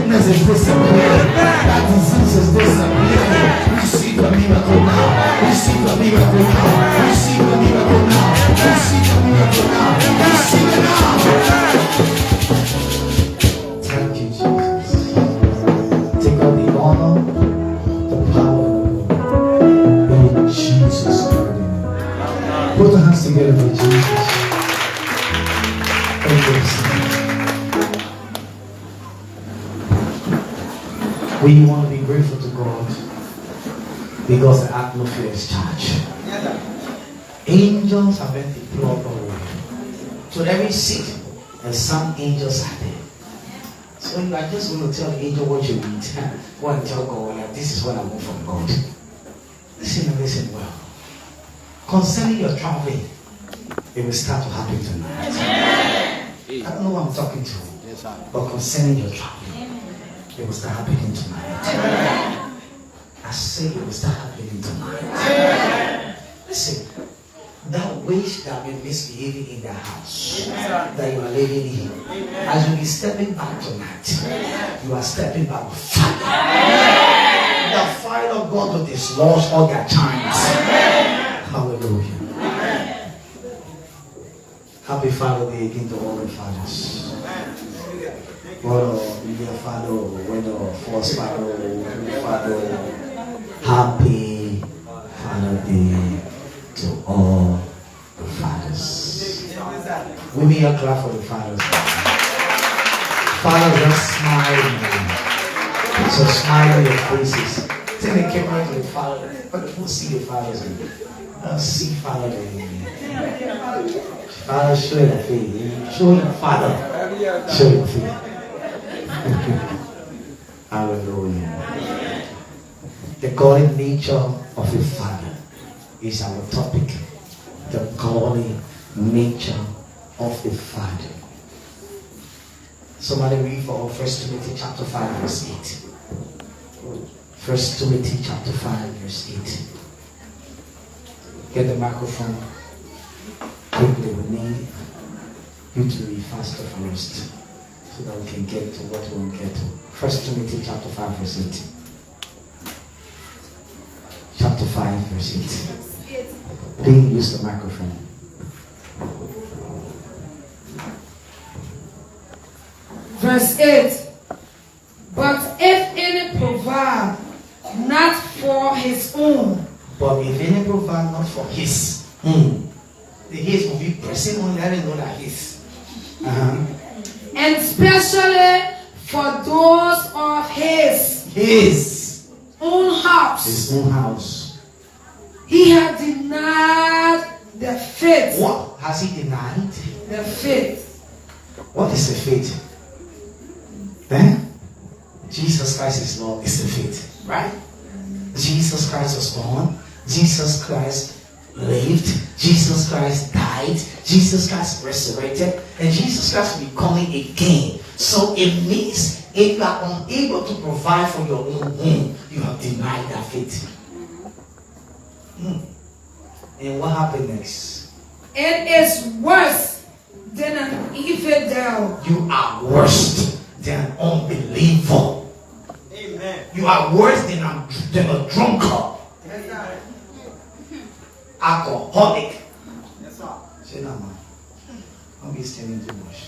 sickness is disappearing. That disease is disappearing. Receive the miracle now. Receive the miracle now. Receive the miracle now. Receive the miracle now. Receive it now. Thank you, Jesus. Take all the honor, the power, in Jesus' name. Put your hands together for Jesus. We want to be grateful to God because the atmosphere is charged. Angels have been deployed already. So every seat, and some angels are there. So I just want to tell the angel what you need. Go and tell God, this is what I want from God. Listen and listen well. Concerning your traveling, it will start to happen tonight. I don't know who I'm talking to, but concerning your traveling, it will start happening tonight. I say it will start happening tonight. Listen, that witch that been misbehaving in the house that you are living in, as you be stepping back tonight, you are stepping back with fire. The fire of God will dislodge all their charms. Hallelujah. Happy Father Day again to all the fathers. Whether your father, whether first father, father, happy Father Day to all the fathers. We may not clap for the fathers. Fathers, just smile. So smile on your faces. Take the camera to the father, but who see the fathers? See Father Day. Father, show your face. Show your father. Show your face. Hallelujah. The godly nature of a father is our topic. The godly nature of a father. Somebody read for 1 Timothy chapter 5 verse 8. 1 Timothy chapter 5 verse 8. Get the microphone. Quickly, we need you to be faster first so that we can get to what we want to get to. 1 Timothy chapter 5 verse 8. Chapter 5 verse 8. Please use the microphone. Verse 8. But if any provide not for his own. But if any provide not for his, the his will be pressing on that and know that his. And especially for those of his own house. His own house. He has denied the faith. What has he denied? The faith. What is the faith? Then Jesus Christ is Lord is the faith, right? Jesus Christ was born. Jesus Christ lived. Jesus Christ died. Jesus Christ resurrected. And Jesus Christ will be coming again. So it means if you are unable to provide for your own home, you have denied that faith. And what happened next? It is worse than an infidel. You are worse than an unbeliever. Amen. You are worse than a drunkard. Alcoholic. Yes, sir. Say no, man. Don't be standing too much.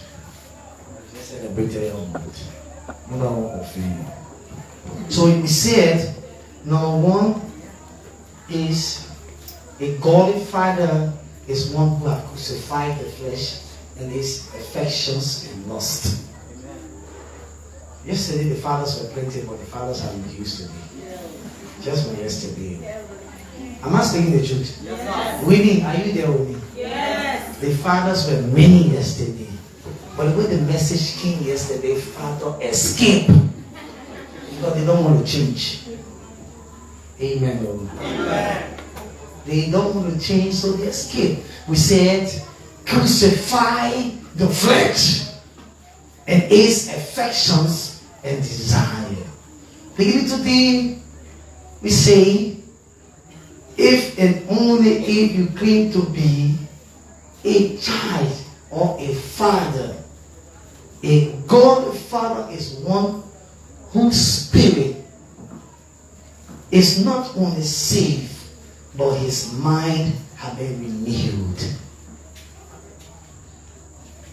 Just celebrate your moment. You don't want to offend. So we said, number one is a godly father is one who has crucified the flesh and its affections and lust. Amen. Yesterday the fathers were plenty, but the fathers have reduced today. Just for yesterday. Am I speaking the truth? Yes. Winnie, are you there with me? Yes. The fathers were many yesterday. But the way the message came yesterday, father escape. Because they don't want to change. Amen. Amen. They don't want to change, so they escape. We said, crucify the flesh and its affections and desire. Beginning today, we say, if and only if you claim to be a child or a father, a God father is one whose spirit is not only saved, but his mind have been renewed.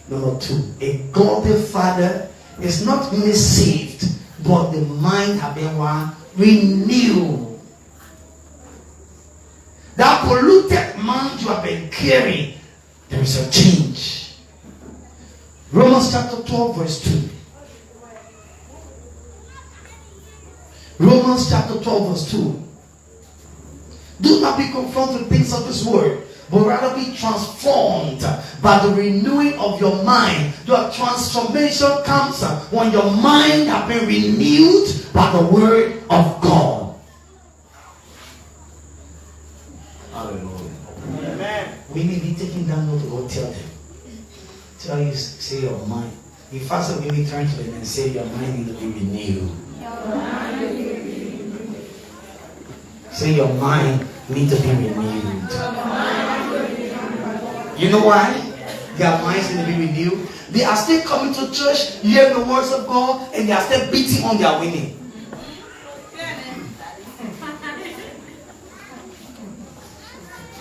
Number 2, a godly father is not only saved, but the mind have been renewed. That polluted mind you have been carrying, there is a change. Romans chapter 12 verse 2. Romans chapter 12 verse 2. Do not be conformed to things of this world, but rather be transformed by the renewing of your mind. The transformation comes when your mind has been renewed by the word of God. Hallelujah. Amen. We may be taking that note to go tell them. Tell you, say your mind. In fact, we may turn to them and say your mind needs to be renewed. Say your mind needs to be renewed. You know why? Their minds need to be renewed. They are still coming to church, hearing the words of God, and they are still beating on their winning.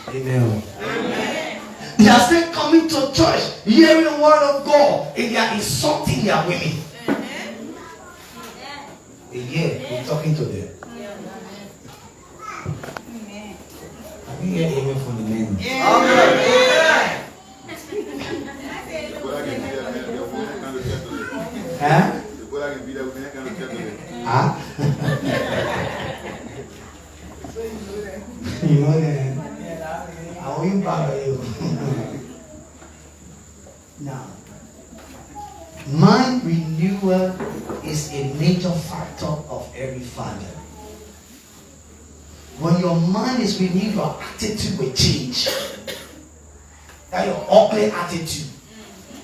Amen. They are still coming to church, hearing the word of God, and they are insulting their women. Yeah, we're talking to them. I can hear amen from the men. Huh? Huh? You know that? How you bother you? Now, mind renewal is a major factor of every father. When your mind is renewed, your attitude will change. That your ugly attitude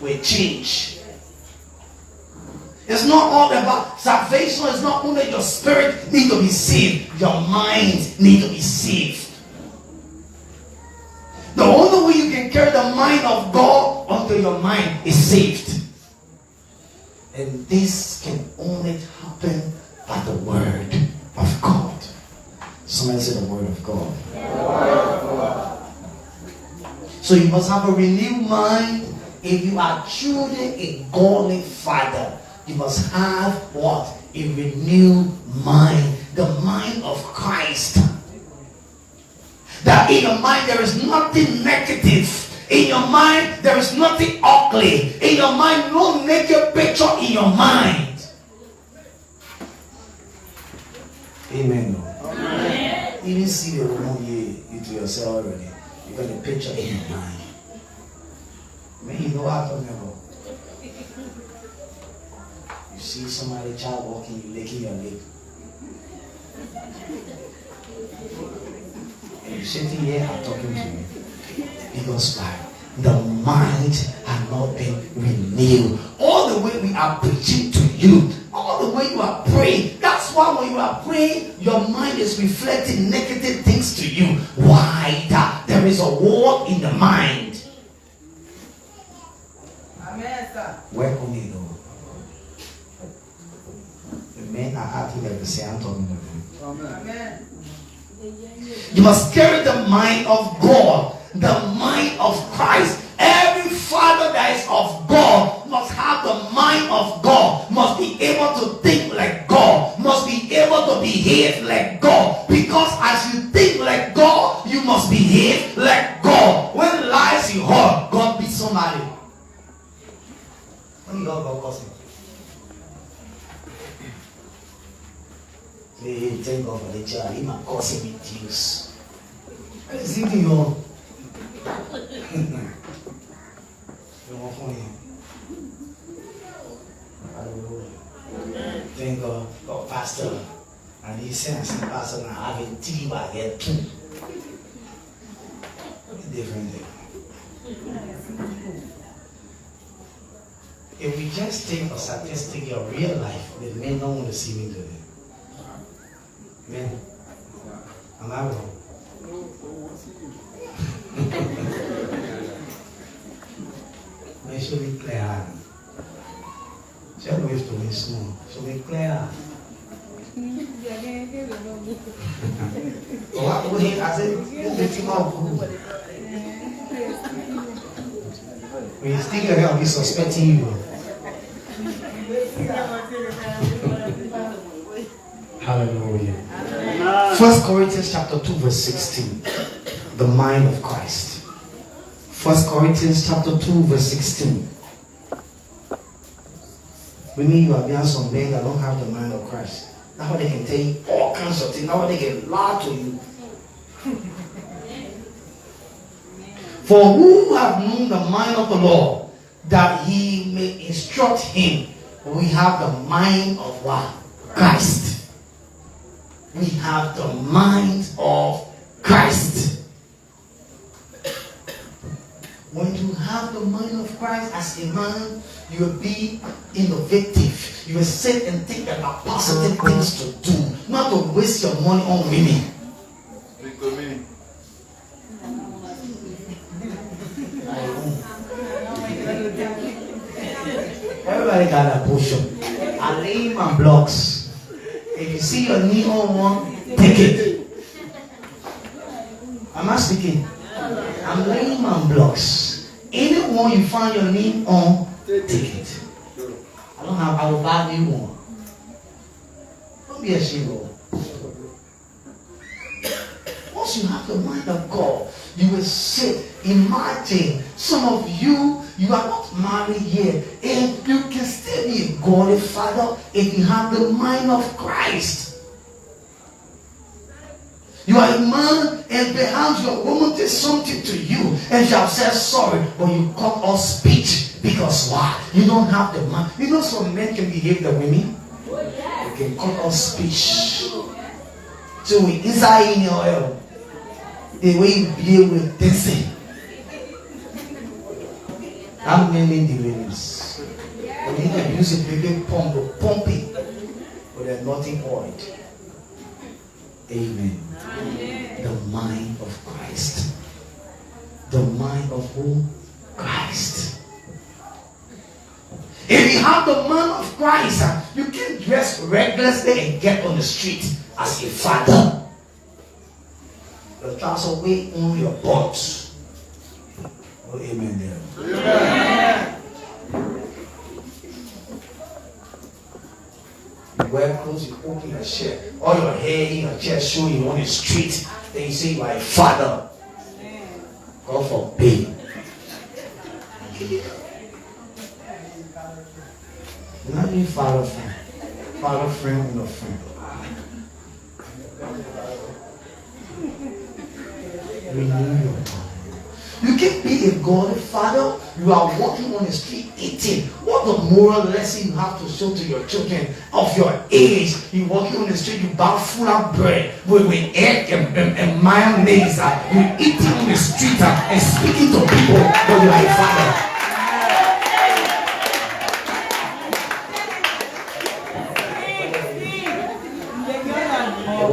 will change. It's not all about salvation. It's not only your spirit need to be saved. Your mind need to be saved. The only way you can carry the mind of God until your mind is saved. And this can only happen by the word of God. Somebody say the word of God. So you must have a renewed mind. If you are truly a godly father, you must have what? A renewed mind. The mind of Christ. That in your mind there is nothing negative. In your mind there is nothing ugly. In your mind, no naked picture in your mind. Amen. Amen. You didn't see the woman you to yourself already. You got a picture in your mind. Man, you know what I'm talking about. You see somebody, child walking, you licking your lip. And you're sitting here, I'm talking to you. Because why? The mind has not been renewed. All the way we are preaching to you, all the way you are praying, that's why when you are praying, your mind is reflecting negative things to you. Why? That there is a war in the mind. Amen, sir. Welcome you know. The men are acting like the same, I'm talking to them. Amen. You must carry the mind of God, the mind of Christ. Every father that is of God must have the mind of God, must be able to think like God, must be able to behave like God. Because as you think like God, you must behave like God. When lies you heard, God beat somebody. When you heard God cussing, say, thank God for the child. He might cause him with use. What is it in your? Thank God for pastor. And he sends the pastor and having tea by there too. Different thing. If we just take a statistic of real life, the men don't want to see me today. Amen. Am I wrong? Mais je vais clair. J'ai loué tout le monde. Je vais clair. Oh, I go ahead. I said, this is the out cool. When you stick your hair, I'll be suspecting you. Hallelujah. 1 Corinthians chapter 2 verse 16. The mind of Christ. 1 Corinthians chapter 2 verse 16. We mean you have been some men that don't have the mind of Christ. That's how they can tell you all kinds of things. That's how they can lie to you. For who have known the mind of the Lord, that he may instruct him? We have the mind of what? Christ. We have the mind of Christ. When you have the mind of Christ as a man, you will be innovative. You will sit and think about positive things to do, not to waste your money on women. Everybody got a portion. I lay my blocks. If you see your knee on one, take it. Am I speaking? I'm laying my blocks. Anyone you find your knee on, take it. I will buy you one. Don't be ashamed. Once you have the mind of God, you will sit. Imagine some of you are not married yet, and you can still be a godly father if you have the mind of Christ. You are a man, and perhaps your woman did something to you, and you have said sorry, but you cut off speech. Because why? You don't have the mind. You know some men can behave the women. They can cut off speech. So we inside in your oil, the way you behave with dancing. I'm naming the women's. And you can use a big pump or pump it, but they're nothing oil. Amen. The mind of Christ. The mind of who? Christ. If you have the mind of Christ, you can dress recklessly and get on the street as a father. The trust away on your butt. Oh, amen there. Amen. You wear clothes, you open your shirt, all your hair in your chest showing on the street. Then you say you are a father. God forbid. Not even father friend. Father friend and a friend. Renew your mind. You can be a godly father. You are walking on the street eating. What the moral lesson you have to show to your children of your age? You walking on the street, you buy full of bread with egg and mayonnaise. You eating on the street and speaking to people, but you are a father.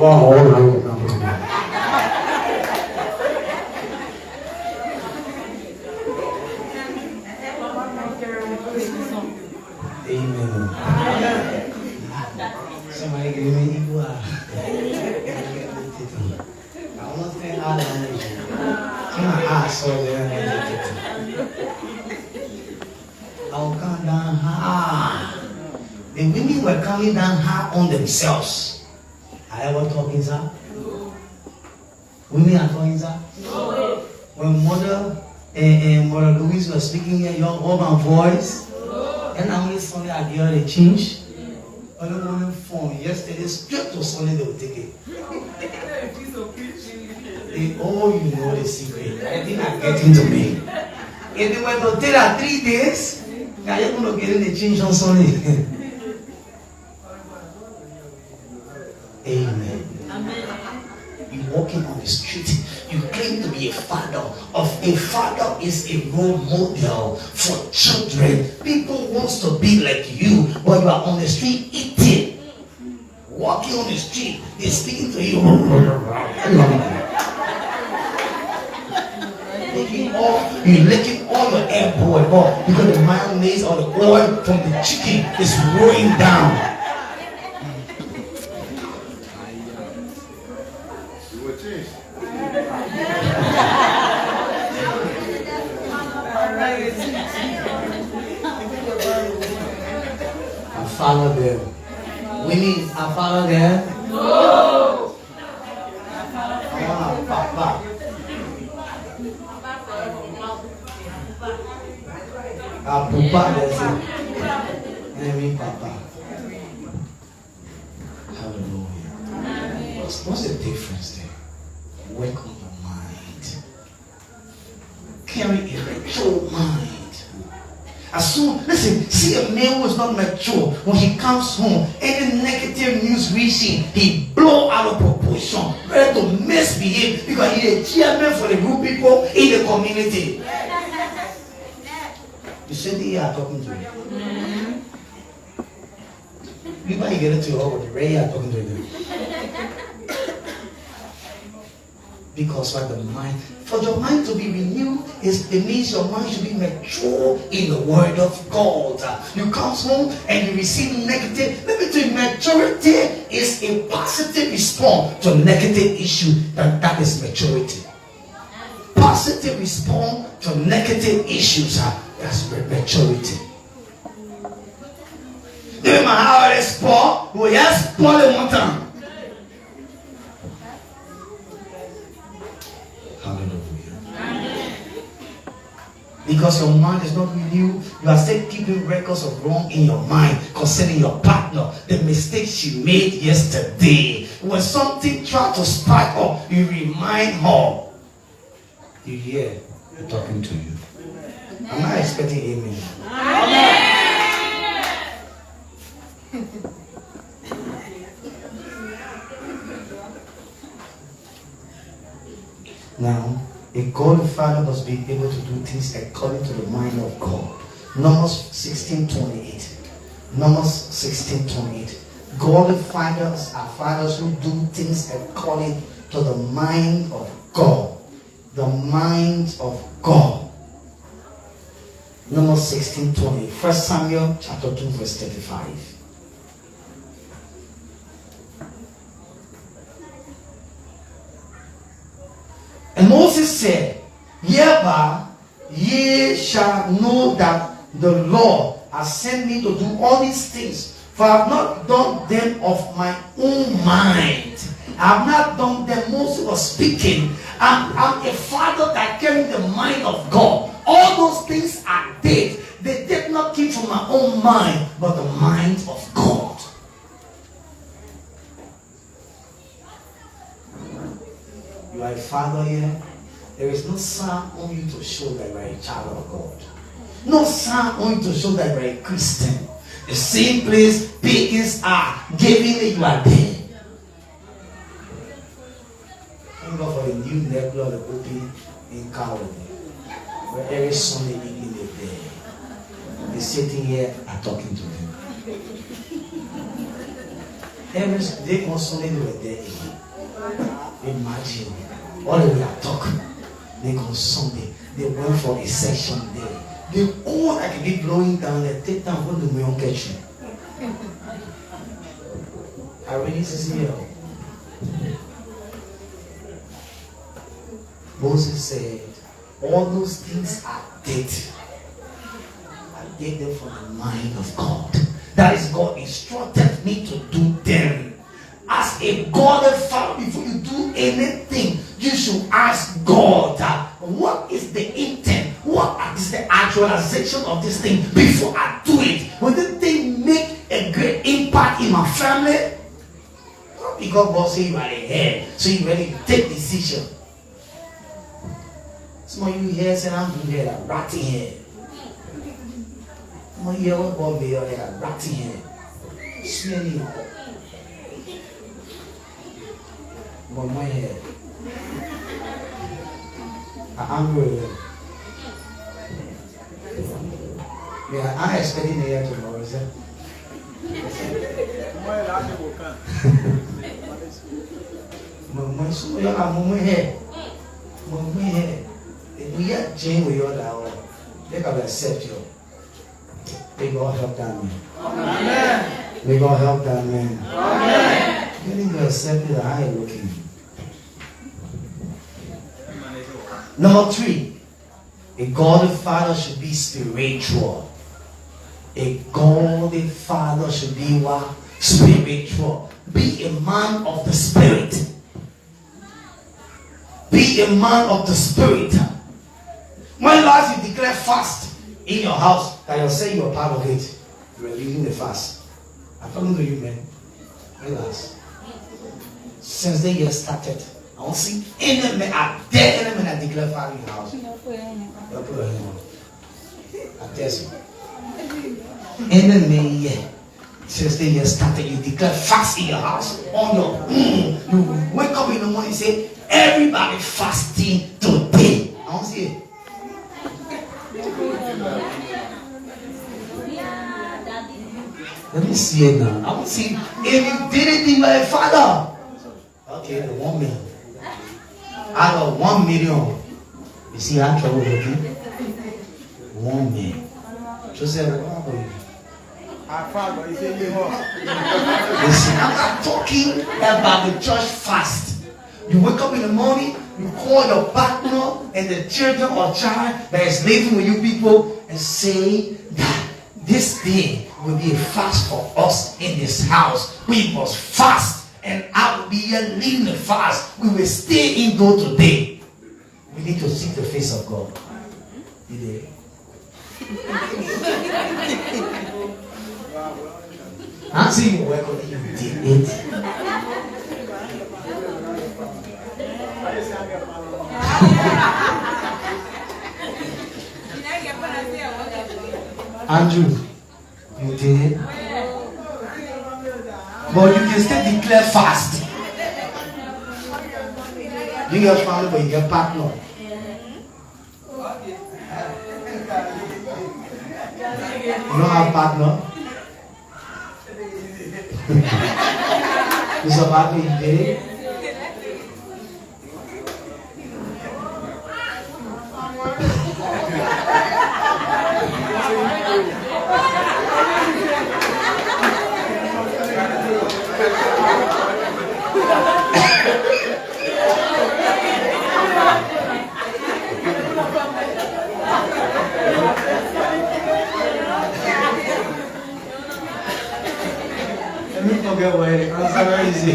Wow, amen. Somebody give me equal. I want to say how long is it? Can I ask for I will come down high. The women were coming down high on themselves. Are you ever talking, sir? Women are talking, sir? When Mother Louise was speaking here, you all my voice. And I'm only Sunday I give her the change. Only one phone. Yesterday, straight to Sunday, they will take it. You know the secret. I think I'm getting to me. If they were to tell her 3 days, are you going to get in the change on Sunday? Amen. You walking on the street, you claim to be a father. A father is a role model for children. People wants to be like you, but you are on the street eating, walking on the street. They're speaking to you. You're licking all your airport off because the mayonnaise or the oil from the chicken is rolling down. follow them. Women, I follow them. No. Papa. Papa, that's it. Enemy, Papa. Hallelujah. What's the difference there? Work on your mind. Carry a mature mind. As soon, listen, see a man who is not mature, when he comes home, any negative news reaching, he blow out of proportion, ready to misbehave because he's a chairman for the good people in the community. You said they are talking to you. You might get into your own, Ray are talking to you. Because what the mind, for your mind to be renewed, it means your mind should be mature in the word of God. You come home and you receive negative. Let me tell you, maturity is a positive response to a negative issue. That is maturity. Positive response to negative issues. That's maturity. Even my house is poor, we just pour it one time. Because your mind is not renewed, you are still keeping records of wrong in your mind concerning your partner, the mistakes you made yesterday. When something tries to spark up, you remind her. You hear? I'm talking to you. I'm not expecting amen. Now, a godly father must be able to do things according to the mind of God. Numbers 16:28. Numbers 16:28. Godly fathers are fathers who do things according to the mind of God. The mind of God. Numbers 16:28. 1 Samuel chapter 2 verse 35. And Moses said, hereby ye shall know that the Lord has sent me to do all these things, for I have not done them of my own mind. I have not done them. Moses was speaking. I'm a father that carries the mind of God. All those things I did, they did not come from my own mind, but the mind of God. You are a father here. There is no sign on you to show that you are a child of God. No sign on you to show that you are a Christian. The same place pagans are giving it, you are there. Thank God for the new nebula that open in Calvary, where every Sunday evening they're there. They're sitting here and talking to them. Every day on Sunday they were there. Imagine all the way at talk. They go Sunday. They went for a session there. The cold that can be blowing down there. Take time for the moon catch you. I really see here. Moses said, all those things I did them from the mind of God. That is, God instructed me to do them. As a godly father, before you do anything, you should ask God what is the intent? What is the actualization of this thing before I do it? Will this thing make a great impact in my family? Not because God says you are the head, so you ready to take decision. Some of you here say, I'm doing that, I'm ratting here. Some of you here, what God be here, I'm ratting here. Smelling. But my head, I'm angry. Yeah, I'm expecting the year tomorrow, is it? We get Jane with your down. They can accept you. May God help that man. Amen. May God help that man. Amen. You need to accept it how you're looking. Number 3, a godly father should be spiritual. A godly father should be what? Spiritual. Be a man of the spirit. Be a man of the spirit. When last you declare fast in your house, that you're saying you're part of it, you are leading the fast. I'm talking to you, man. When last? Since the year started, I don't see any man at there, any man that declare fast in your house. Don't put your hand on. I tell you. Any man here, since the year started, you declare fast in your house. On your you wake up in the morning and say, everybody fasting today. I don't see it. Let me see it now. I want to see if you did it in my father. Okay, the 1 million. Out of 1 million. You see how trouble with you? 1 million. Joseph, what happened to you? Listen, I'm not talking about the church fast. You wake up in the morning, you call your partner and the children or child that is living with you people and say that this day will be a fast for us in this house. We must fast, and I will be here leading the fast. We will stay indoor today. We need to seek the face of God. You did. I'm saying you work on it, you did it. Andrew, you did it. But you can still declare fast. You get family, but you get partner. You don't have partner? It's about me, you did it. Let me forget what it is. It's very easy.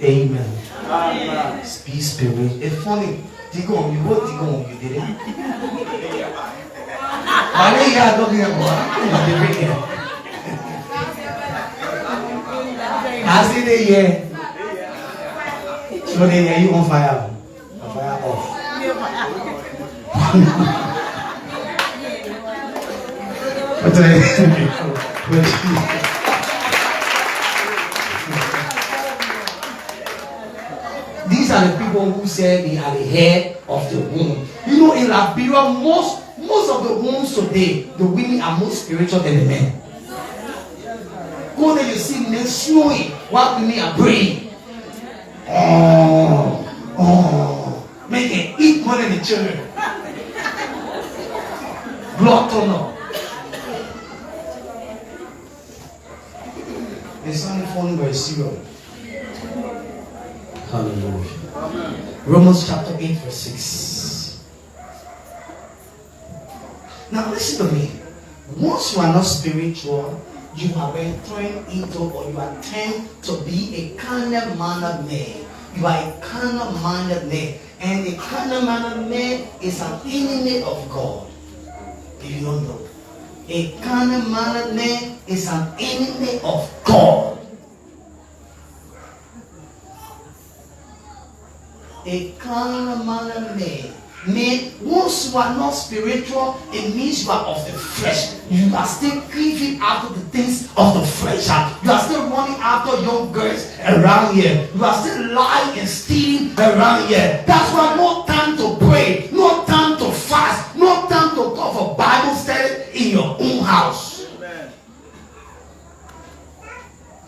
Amen. Be spirit. It's funny. Digong, you what Digong? You did it. I know you are talking about. I see the year. So the year you on fire. On fire off. These are the people who say they are the head of the womb. You know, in Liberia, most of the wombs today, the women are more spiritual than the men. Go there, you see men snowing while women are praying. Men can eat more than the children. Blood tunnel. It's not falling by zero. Hallelujah. Amen. Romans chapter 8 verse 6. Now listen to me. Once you are not spiritual, you are entering into, or you are tend to be a carnal-minded man. You are a carnal-minded man. And a carnal-minded man is an enemy of God. If you don't know. A carnal-minded man is an enemy of God. A carnal-minded man. Man, once you are not spiritual, it means you are of the flesh. You are still craving after the things of the flesh. You are still running after young girls around here. You are still lying and stealing around here. That's why no time to pray, no time to fast, no time to go for Bible study in your own house. Amen.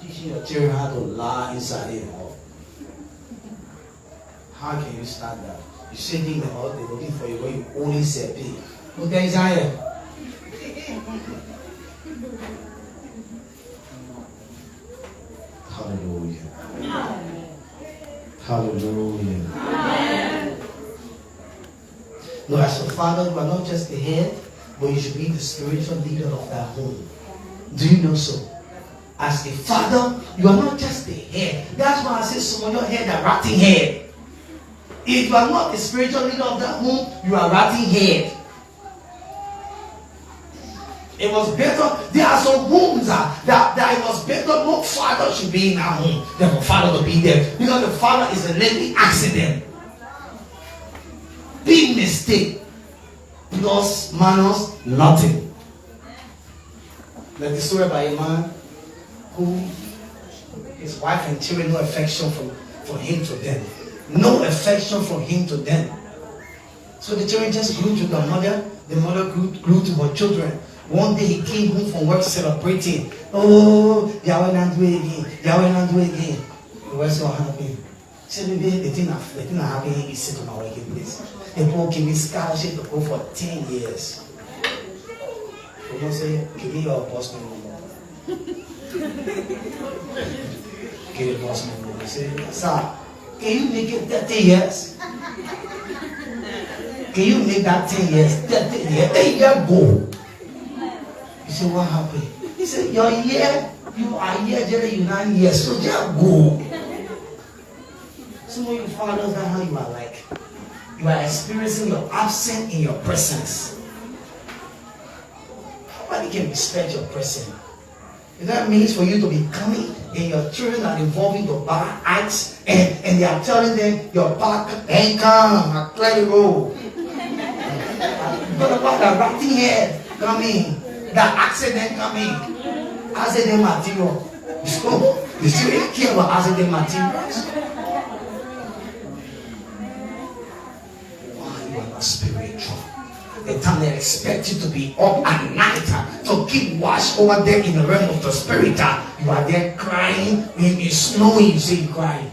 Teaching your children how to lie inside your home. How can you start that? You're sitting there all day looking for you where you only say pay. Look at Isaiah. Hallelujah. Hallelujah. No, as a father, you are not just the head, but you should be the spiritual leader of that home. Do you know so? As a father, you are not just the head. That's why I say some of your head are rotting head. If you are not the spiritual leader of that home, you are rotting head. It was better. There are some homes that it was better no father should be in that home than for father to be there. Because the father is a living accident. Big mistake. Plus, minus, nothing. Like the story about a man who his wife and children, no affection from him to them. No affection from him to them. So the children just grew to the mother. The mother grew to her children. One day he came home from work celebrating. Oh, Yahweh not do it again. Yahweh not do it again. The rest of happy. Say, baby, the thing that happened is sitting on my working place. The boy gave me scholarship to go for 10 years. You don't say, give me your boss man no more. Give the boss man no more. Say, sir, can you make it 30 years? Can you make that 10 years? 30 years? 10 years go. You say, what happened? He said, you are here 9 years, so just go. Some of you fathers, that's how you are like. You are experiencing your absence in your presence. Nobody can respect your presence. That means for you to be coming and your children are involving your bad acts and they are telling them your back ain't come, I clear the road. But about the rotting head coming, the accident coming, accident material. So you still care about accident materials. Why you are not spiritual? The time they expect you to be up at night to keep watch over there in the realm of the spirit. You are there crying. When it's snowing, you say you're crying.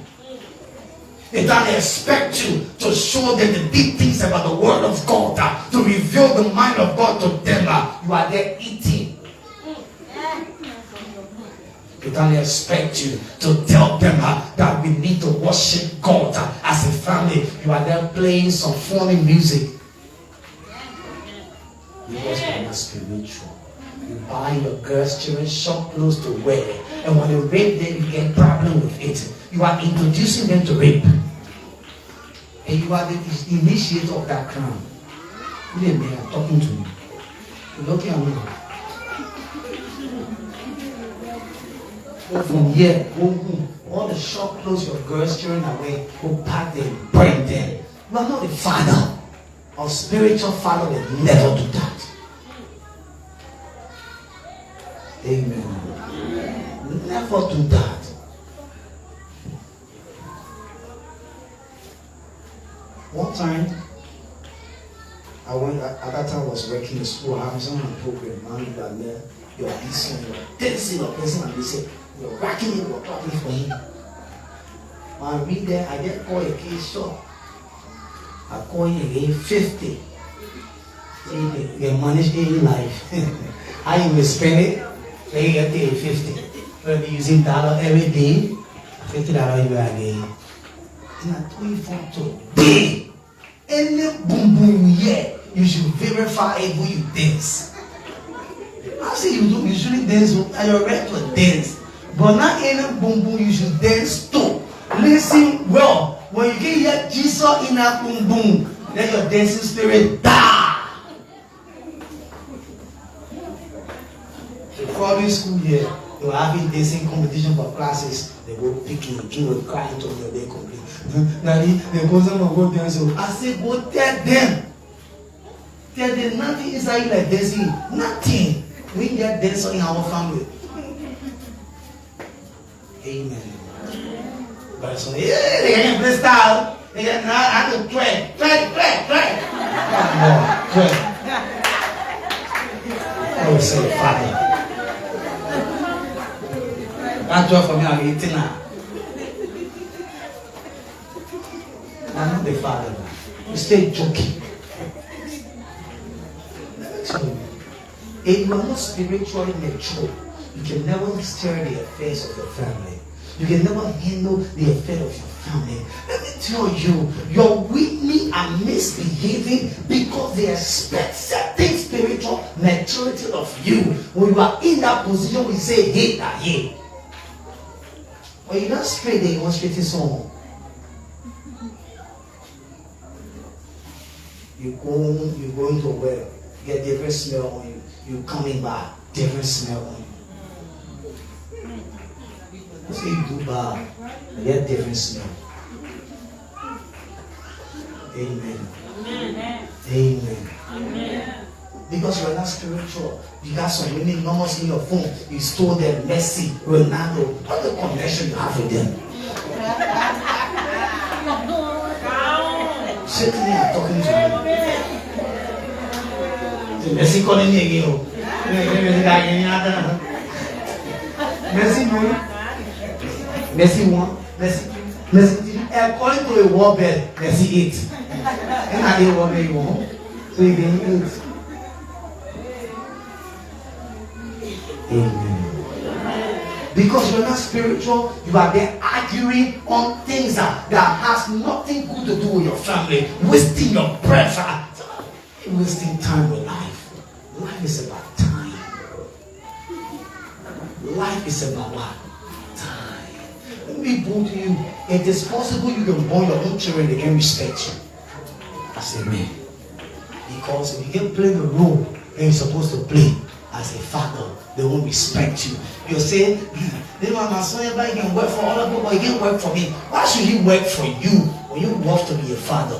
The time they expect you to show them the deep things about the word of God, to reveal the mind of God to them, you are there eating. The time they expect you to tell them that we need to worship God as a family, you are there playing some funny music. Because you are not spiritual. You buy your girls' children short clothes to wear, and when you rape them, you get problem with it. You are introducing them to rape, and you are the initiator of that crime. Look at me, I'm talking to you. You're looking at me. Go from here, go home. All the short clothes your girls' children are wearing, go pack them, burn them. You are not the father. Our spiritual father will never do that. Amen. Never do that. One time, I went, at that time I was working in school, I was on a program, man, you are there, you're this, you're dancing, and they say, you're racking it, you're clapping for him. When I read there, I get called a case shop. I call you again 50. They manage in life. How you will spend it? They get paid 50. We'll be using dollar every day. $50 you again. And I told you for today, any boom boom you hear, you should verify it when you dance. I say you don't usually dance, and you're ready to dance. But not any boom boom you should dance too. Listen well. When you get here, Jesus in a boom boom, let your dancing spirit die. The following school year, they were having dancing competition for classes. They go picking, the king will cry into them, they complain. Daddy, they go some go dance. I say, go tell them. Tell them nothing inside you like dancing. Nothing. We get dancing in our family. Amen. But so, yeah, they can play style. They can not have to twerk. Come on, twerk. I will say, Father. That job for me, I'm eating now. I'm not the father. You stay joking. If you are not spiritually mature, you can never stir the affairs of your family. You can never handle the affair of your family. Let me tell you, you're with me and misbehaving because they expect certain spiritual maturity of you. When you are in that position, we say, hate that hate. When you're not straight, they go straight to someone. You go into a well, get different smell on you. You coming back, different smell on you. You say you do bad, you get different smell. Amen. Amen. Amen. Amen. Because you're not spiritual. You got some women numbers in your phone. You stole them. Messi, Ronaldo. What the connection you have with them? Sitting here talking to me. Messi calling me again. Messi no. Messi one. Messi according to a war bed, Messi 8. And I didn't war bed you want. So you can eat. Amen. Because you're not spiritual, you are there arguing on things that has nothing good to do with your family, wasting your breath, wasting time with life. Life is about time. Life is about what? Time. Let me go to you. It is possible you can born your own children, they can respect you. I say, man. Because if you can play the role that you're supposed to play as a father, they won't respect you. You're saying, my son can work for other people, but he can't work for me. Why should he work for you when you want to be a father?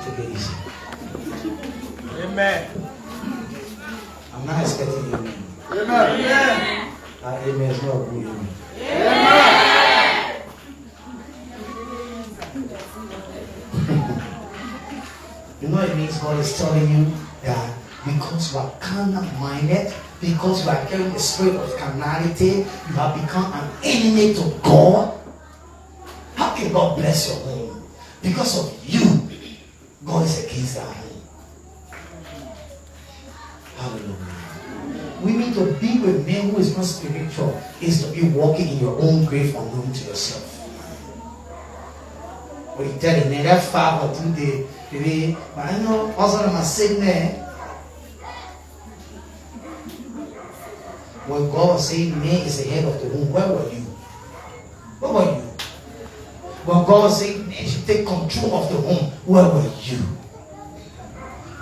Take it easy. Amen. I'm not expecting you. Amen. Amen. Amen is not good. Amen. Amen. You know what it means? God is telling you that because you are carnal minded, because you are carrying the spirit of carnality, you have become an enemy to God. How can God bless your home? Because of you, God is against that home. Hallelujah. We need to be with men who is not spiritual, is to be walking in your own grave unknown to yourself. When you tell him, man, that 5 or 2 days, but I know also I'm a sick man. When God said man is the head of the womb, where were you? Where were you? When God said man should take control of the womb, where were you?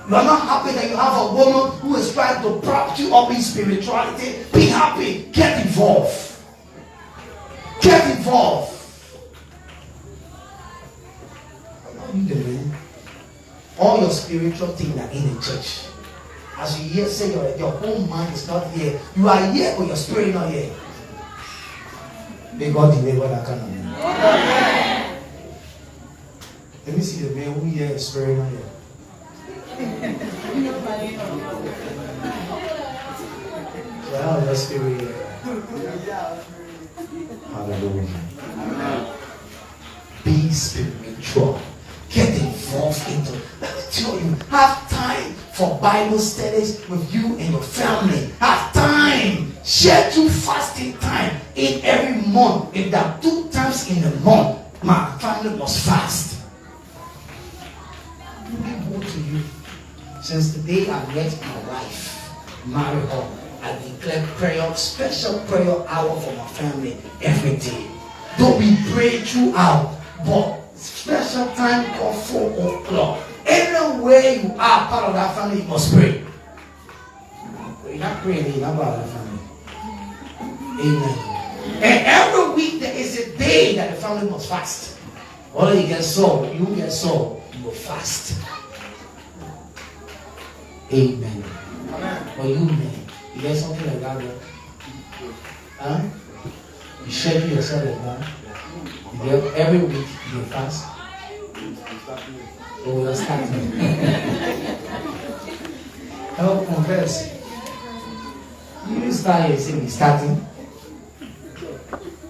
You are not happy that you have a woman who is trying to prop you up in spirituality. Be happy. Get involved. Get involved. What are you doing? All your spiritual things are in the church. As you hear say your whole mind is not here. You are here but your spirit not here. May God deliver that kind of man. Let me see the man who here is spirit not here. Well, your spirit here. Hallelujah. Be spiritual. Get involved into. Let me tell you, have time for Bible studies with you and your family. Have time. Schedule fasting time in every month. If there are 2 times in a month, my family must fast. Let me go to you. Since the day I met my wife, married her, I declare prayer, special prayer hour for my family every day. Don't be praying throughout, but special time called 4 o'clock. Anywhere you are part of that family, you must pray. You're not praying, you're not part of that family. Amen. And every week there is a day that the family must fast. Whether you get soul, you get soul, you will fast. Amen. Or you may. You get something like that, bro? Huh? You schedule yourself like that. You get every week you fast. Oh, you're starting. Help confess. You start here saying starting.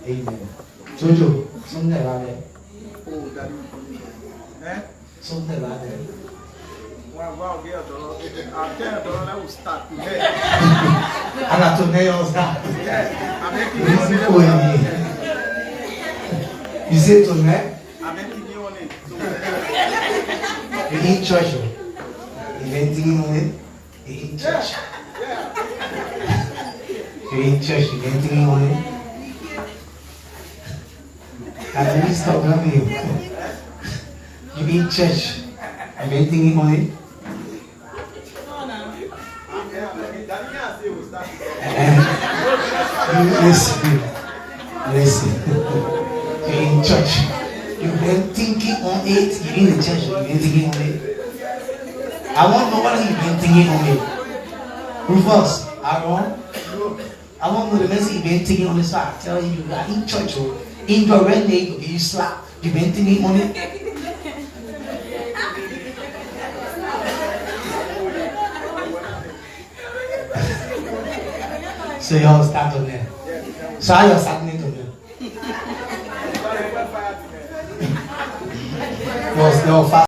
Amen. Jojo, something like that. Something like that. Alla torneo sta. You say torneo? You in church. You venting on it. You in church. You in church. You venting on it. And then you stop coming. You in church. You venting on it. Listen. You're in church. You've been thinking on it. You're in the church. You've been thinking on it. I want to know what you've been thinking on it. Rufus, I want to know the message you've been thinking on this fact. Tell you you are in church. In your red leg, you slap. You've been thinking on it. So y'all start on there. So how you starting to do? Was no fast.